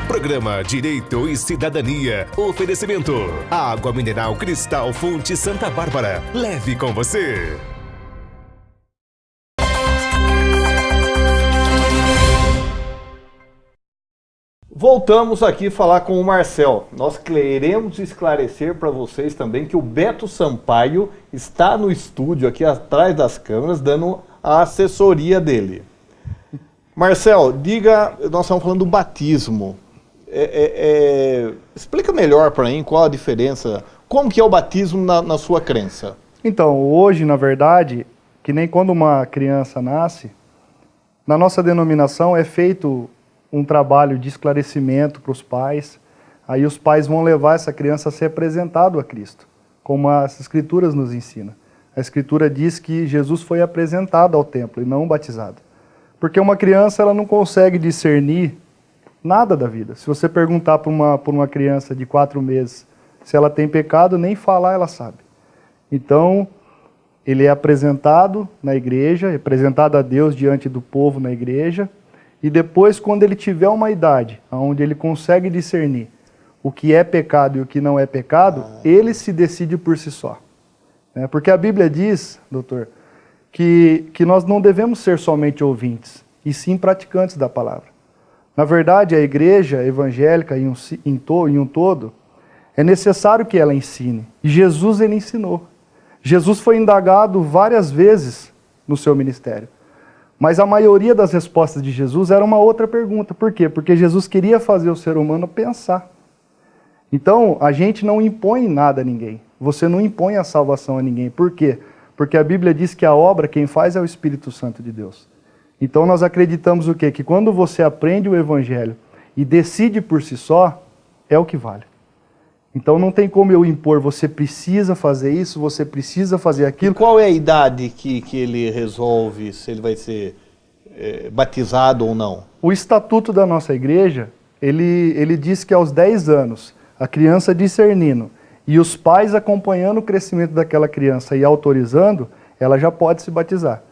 Programa Direito e Cidadania. Oferecimento. Água mineral Cristal Fonte Santa Bárbara. Leve com você. Voltamos aqui a falar com o Marcel. Nós queremos esclarecer para vocês também que o Beto Sampaio está no estúdio aqui atrás das câmeras dando a assessoria dele. Marcel, diga, nós estamos falando do batismo. Explica melhor para mim qual a diferença, como que é o batismo na sua crença? Então, hoje, na verdade, que nem quando uma criança nasce, na nossa denominação é feito um trabalho de esclarecimento para os pais, aí os pais vão levar essa criança a ser apresentado a Cristo, como as Escrituras nos ensinam. A Escritura diz que Jesus foi apresentado ao templo e não batizado. Porque uma criança ela não consegue discernir nada da vida. Se você perguntar para uma criança de 4 meses se ela tem pecado, nem falar ela sabe. Então, ele é apresentado na igreja, é apresentado a Deus diante do povo na igreja, e depois, quando ele tiver uma idade onde ele consegue discernir o que é pecado e o que não é pecado, ele se decide por si só. Porque a Bíblia diz, doutor, que nós não devemos ser somente ouvintes, e sim praticantes da palavra. Na verdade, a igreja evangélica em um todo, é necessário que ela ensine. E Jesus, ele ensinou. Jesus foi indagado várias vezes no seu ministério. Mas a maioria das respostas de Jesus era uma outra pergunta. Por quê? Porque Jesus queria fazer o ser humano pensar. Então, a gente não impõe nada a ninguém. Você não impõe a salvação a ninguém. Por quê? Porque a Bíblia diz que a obra, quem faz é o Espírito Santo de Deus. Então, nós acreditamos o quê? Que quando você aprende o Evangelho e decide por si só, é o que vale. Então, não tem como eu impor, você precisa fazer isso, você precisa fazer aquilo. E qual é a idade que ele resolve se ele vai ser batizado ou não? O estatuto da nossa igreja, ele diz que aos 10 anos, a criança discernindo e os pais acompanhando o crescimento daquela criança e autorizando, ela já pode se batizar.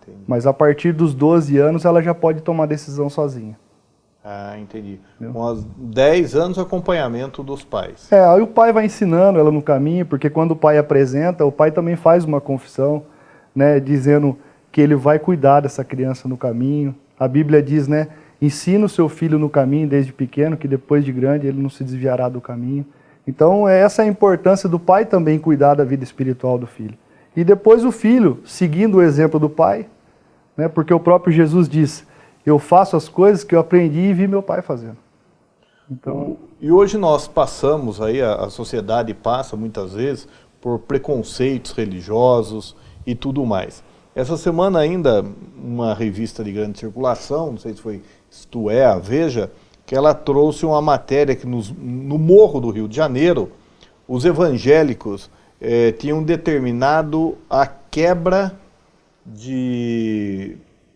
Entendi. Mas a partir dos 12 anos, ela já pode tomar decisão sozinha. Ah, entendi. Com 10 anos, acompanhamento dos pais. Aí o pai vai ensinando ela no caminho, porque quando o pai apresenta, o pai também faz uma confissão, né, dizendo que ele vai cuidar dessa criança no caminho. A Bíblia diz, né, ensina o seu filho no caminho desde pequeno, que depois de grande ele não se desviará do caminho. Então, essa é a importância do pai também cuidar da vida espiritual do filho. E depois o filho, seguindo o exemplo do pai, né, porque o próprio Jesus diz: eu faço as coisas que eu aprendi e vi meu pai fazendo. Então... E hoje nós passamos, aí a sociedade passa muitas vezes por preconceitos religiosos e tudo mais. Essa semana ainda, uma revista de grande circulação, não sei se foi Isto É, a Veja, que ela trouxe uma matéria que no Morro do Rio de Janeiro, os evangélicos tinham determinado a quebra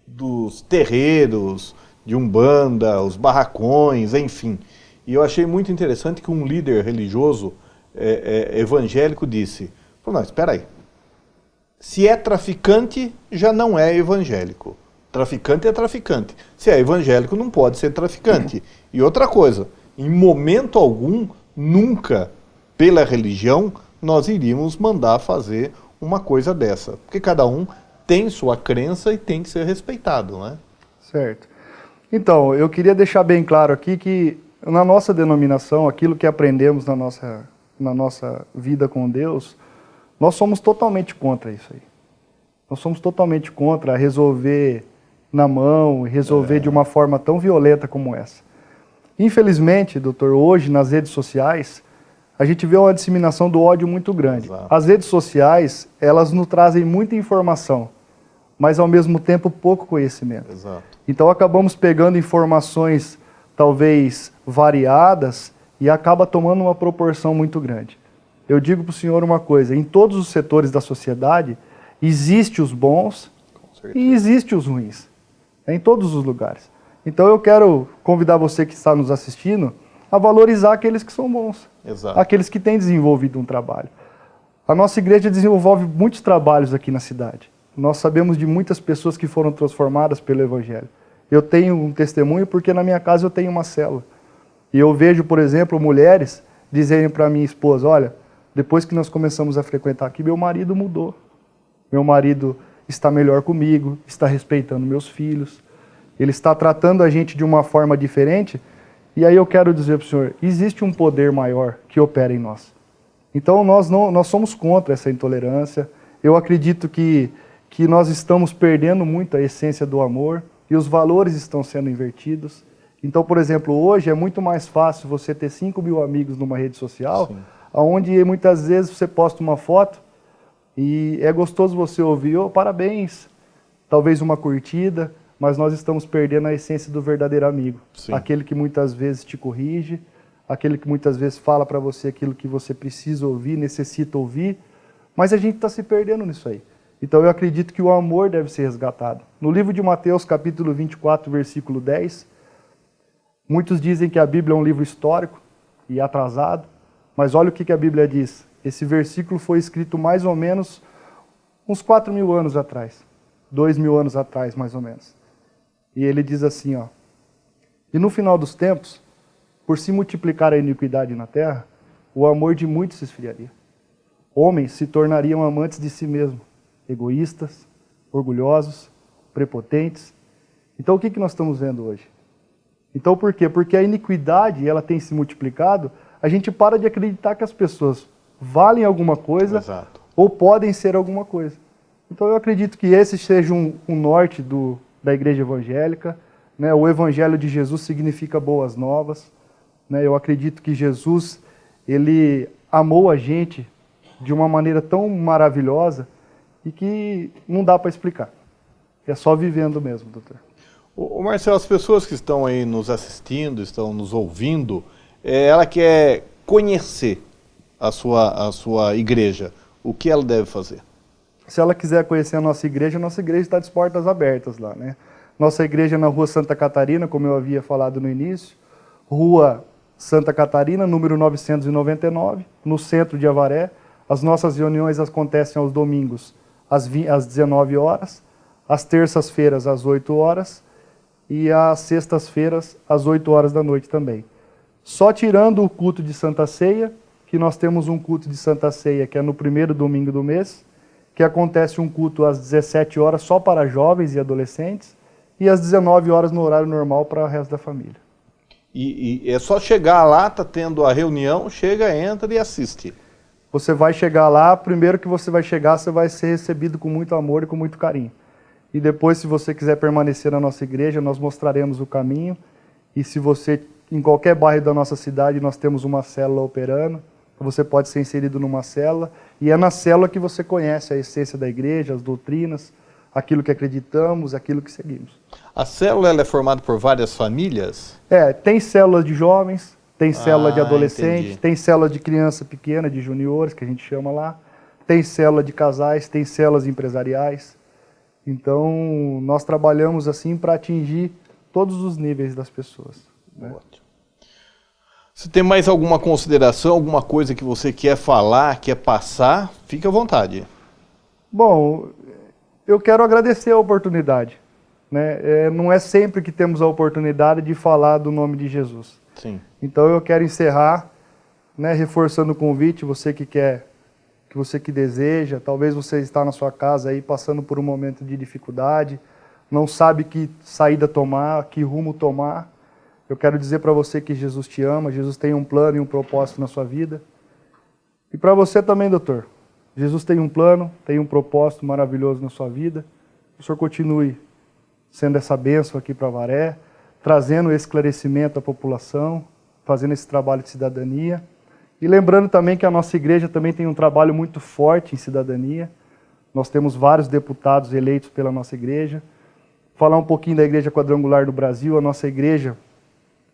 dos terreiros, de Umbanda, os barracões, enfim. E eu achei muito interessante que um líder religioso evangélico disse: não, espera aí, se é traficante, já não é evangélico. Traficante é traficante. Se é evangélico, não pode ser traficante. E outra coisa, em momento algum, nunca, pela religião, nós iríamos mandar fazer uma coisa dessa. Porque cada um tem sua crença e tem que ser respeitado, né? Certo. Então, eu queria deixar bem claro aqui que na nossa denominação, aquilo que aprendemos na nossa vida com Deus, nós somos totalmente contra isso aí. Nós somos totalmente contra resolver na mão e resolver de uma forma tão violenta como essa. Infelizmente, doutor, hoje nas redes sociais, a gente vê uma disseminação do ódio muito grande. Exato. As redes sociais, elas nos trazem muita informação, mas ao mesmo tempo pouco conhecimento. Exato. Então acabamos pegando informações talvez variadas e acaba tomando uma proporção muito grande. Eu digo para o senhor uma coisa: em todos os setores da sociedade existem os bons e existem os ruins, em todos os lugares. Então eu quero convidar você que está nos assistindo a valorizar aqueles que são bons, Exato. Aqueles que têm desenvolvido um trabalho. A nossa igreja desenvolve muitos trabalhos aqui na cidade. Nós sabemos de muitas pessoas que foram transformadas pelo Evangelho. Eu tenho um testemunho porque na minha casa eu tenho uma célula. E eu vejo, por exemplo, mulheres dizerem para minha esposa, olha, depois que nós começamos a frequentar aqui, meu marido mudou. Meu marido está melhor comigo, está respeitando meus filhos, ele está tratando a gente de uma forma diferente. E aí eu quero dizer para o senhor, existe um poder maior que opera em nós. Então nós somos contra essa intolerância. Eu acredito que nós estamos perdendo muito a essência do amor e os valores estão sendo invertidos. Então, por exemplo, hoje é muito mais fácil você ter 5.000 amigos numa rede social, sim, onde muitas vezes você posta uma foto e é gostoso você ouvir, oh, parabéns, talvez uma curtida, mas nós estamos perdendo a essência do verdadeiro amigo. Sim. Aquele que muitas vezes te corrige, aquele que muitas vezes fala para você aquilo que você precisa ouvir, necessita ouvir, mas a gente está se perdendo nisso aí. Então eu acredito que o amor deve ser resgatado. No livro de Mateus, capítulo 24, versículo 10, muitos dizem que a Bíblia é um livro histórico e atrasado, mas olha o que a Bíblia diz. Esse versículo foi escrito mais ou menos uns 4.000 anos atrás, 2.000 anos atrás, mais ou menos. E ele diz assim, ó, e no final dos tempos, por se multiplicar a iniquidade na terra, o amor de muitos se esfriaria. Homens se tornariam amantes de si mesmos, egoístas, orgulhosos, prepotentes. Então o que nós estamos vendo hoje? Então por quê? Porque a iniquidade ela tem se multiplicado, a gente para de acreditar que as pessoas valem alguma coisa, exato, ou podem ser alguma coisa. Então eu acredito que esse seja um norte da igreja evangélica, né? O evangelho de Jesus significa boas novas, né? Eu acredito que Jesus, ele amou a gente de uma maneira tão maravilhosa e que não dá para explicar. É só vivendo mesmo, doutor. O Marcelo, as pessoas que estão aí nos assistindo, estão nos ouvindo, ela quer conhecer a sua igreja. O que ela deve fazer? Se ela quiser conhecer a nossa igreja está de portas abertas lá, né? Nossa igreja é na Rua Santa Catarina, como eu havia falado no início, Rua Santa Catarina, número 999, no centro de Avaré. As nossas reuniões acontecem aos domingos às 19 horas, às terças-feiras às 8 horas e às sextas-feiras às 8 horas da noite também. Só tirando o culto de Santa Ceia, que nós temos um culto de Santa Ceia que é no primeiro domingo do mês, que acontece um culto às 17 horas só para jovens e adolescentes e às 19 horas no horário normal para o resto da família. E é só chegar lá, está tendo a reunião, chega, entra e assiste. Você vai chegar lá, primeiro que você vai chegar, você vai ser recebido com muito amor e com muito carinho. E depois, se você quiser permanecer na nossa igreja, nós mostraremos o caminho. E se você, em qualquer bairro da nossa cidade, nós temos uma célula operando, você pode ser inserido numa célula. E é na célula que você conhece a essência da igreja, as doutrinas, aquilo que acreditamos, aquilo que seguimos. A célula ela é formada por várias famílias? Tem células de jovens, tem célula de adolescentes, entendi. Tem célula de criança pequena, de juniores, que a gente chama lá. Tem célula de casais, tem células empresariais. Então, nós trabalhamos assim para atingir todos os níveis das pessoas. Né? Ótimo. Se tem mais alguma consideração, alguma coisa que você quer falar, quer passar, fique à vontade. Bom, eu quero agradecer a oportunidade. Né? Não é sempre que temos a oportunidade de falar do nome de Jesus. Sim. Então eu quero encerrar, né, reforçando o convite, você que quer, que você que deseja, talvez você está na sua casa aí passando por um momento de dificuldade, não sabe que saída tomar, que rumo tomar. Eu quero dizer para você que Jesus te ama, Jesus tem um plano e um propósito na sua vida. E para você também, doutor, Jesus tem um plano, tem um propósito maravilhoso na sua vida. O senhor continue sendo essa bênção aqui para Avaré, trazendo esclarecimento à população, fazendo esse trabalho de cidadania. E lembrando também que a nossa igreja também tem um trabalho muito forte em cidadania. Nós temos vários deputados eleitos pela nossa igreja. Falar um pouquinho da Igreja Quadrangular do Brasil, a nossa igreja,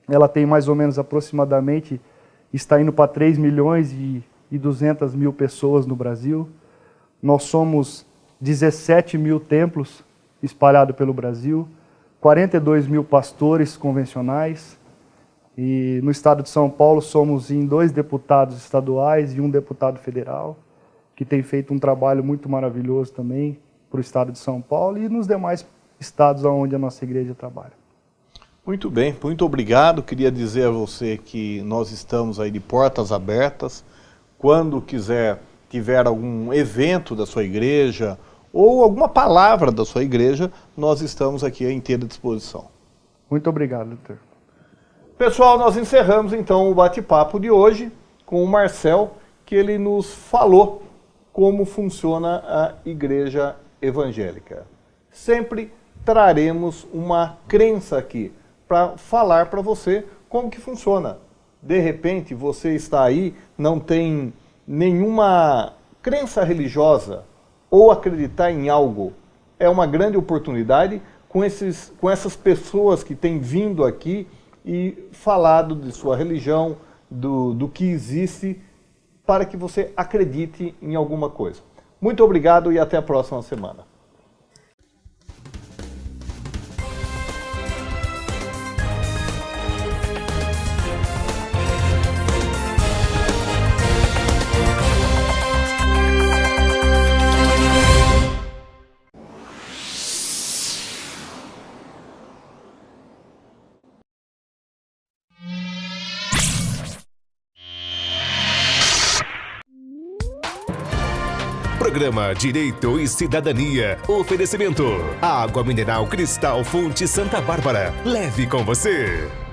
ela tem mais ou menos aproximadamente, está indo para 3.200.000 pessoas no Brasil. Nós somos 17.000 templos espalhados pelo Brasil, 42.000 pastores convencionais, e no estado de São Paulo somos em 2 deputados estaduais e 1 deputado federal, que tem feito um trabalho muito maravilhoso também para o estado de São Paulo e nos demais estados onde a nossa igreja trabalha. Muito bem, muito obrigado. Queria dizer a você que nós estamos aí de portas abertas. Quando tiver algum evento da sua igreja ou alguma palavra da sua igreja, nós estamos aqui à inteira disposição. Muito obrigado, doutor. Pessoal, nós encerramos então o bate-papo de hoje com o Marcel, que ele nos falou como funciona a igreja evangélica. Sempre traremos uma crença aqui para falar para você como que funciona. De repente você está aí, não tem nenhuma crença religiosa ou acreditar em algo. É uma grande oportunidade com essas pessoas que têm vindo aqui e falado de sua religião, do que existe, para que você acredite em alguma coisa. Muito obrigado e até a próxima semana. Programa Direito e Cidadania. Oferecimento: Água Mineral Cristal Fonte Santa Bárbara. Leve com você.